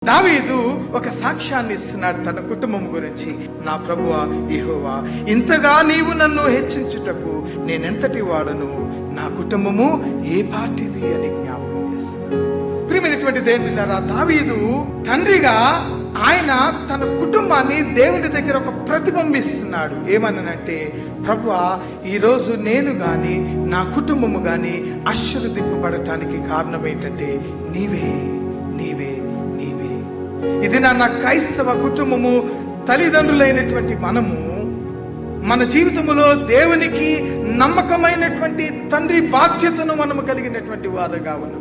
దావీదు ఒక సాక్ష్యాన్ని ఇస్తున్నాడు తన కుటుంబం గురించి. నా ప్రభువా యెహోవా, ఇంతగా నీవు నన్ను హెచ్చించుటకు నేనెంతటి వాడను, నా కుటుంబము ఏ పార్టీది అని జ్ఞాపకం చేస్తున్నాడు. ప్రియమైనటువంటి దేవులారా, దావీదు తండ్రిగా ఆయన తన కుటుంబాన్ని దేవుని దగ్గర ఒక ప్రతిబింబిస్తున్నాడు. ఏమన్నానంటే, ప్రభువా, ఈరోజు నేను గాని నా కుటుంబము గాని ఆశీర్వదింపబడటానికి కారణం ఏంటంటే నీవే నీవే నీవే. ఇది నా క్రైస్తవ కుటుంబము, తల్లిదండ్రులైనటువంటి మనము మన జీవితంలో దేవునికి నమ్మకమైనటువంటి తండ్రి బాధ్యతను మనము కలిగినటువంటి వారుగా ఉన్నాం.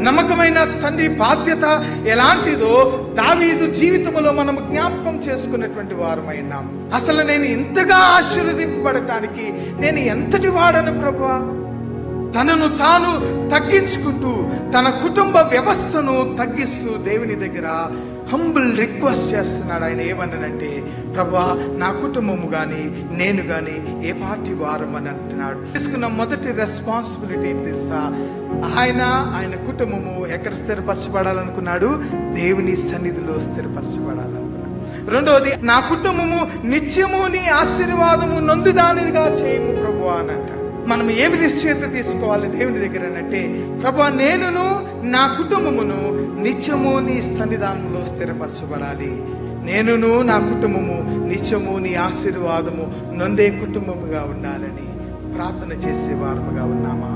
నమ్మకమైన తండ్రి బాధ్యత ఎలాంటిదో దావీదు జీవితంలో మనం జ్ఞాపకం చేసుకున్నటువంటి వారమైనాం. అసలు నేను ఇంతగా ఆశీర్వదింపబడటానికి నేను ఎంతటి వాడను ప్రభువా. తనను తాను తగ్గించుకుంటూ తన కుటుంబ వ్యవస్థను తగ్గిస్తూ దేవుని దగ్గర హంబుల్ రిక్వెస్ట్ చేస్తున్నాడు. ఆయన ఏమన్నాడంటే, ప్రభువా, నా కుటుంబము గాని నేను గాని ఏ పార్టీ వారం అని అంటున్నాడు. తీసుకున్న మొదటి రెస్పాన్సిబిలిటీ తెలుసా? ఆయన కుటుంబము ఎక్కడ స్థిరపరచబడాలనుకున్నాడు? దేవుని సన్నిధిలో స్థిరపరచబడాలనుకున్నాడు. రెండవది, నా కుటుంబము నిత్యము నీ ఆశీర్వాదము నొందుదానిగా చేయము ప్రభువా అని అంటాడు. మనం ఏమి నిశ్చయత తీసుకోవాలి దేవుని దగ్గర అంటే, ప్రభువా, నేనును నా కుటుంబమును నిత్యము నీ సన్నిధానంలో స్థిరపరచబడాలి. నేనును నా కుటుంబము నిత్యము నీ ఆశీర్వాదము నొందే కుటుంబముగా ఉండాలని ప్రార్థన చేసే వారముగా ఉన్నామా?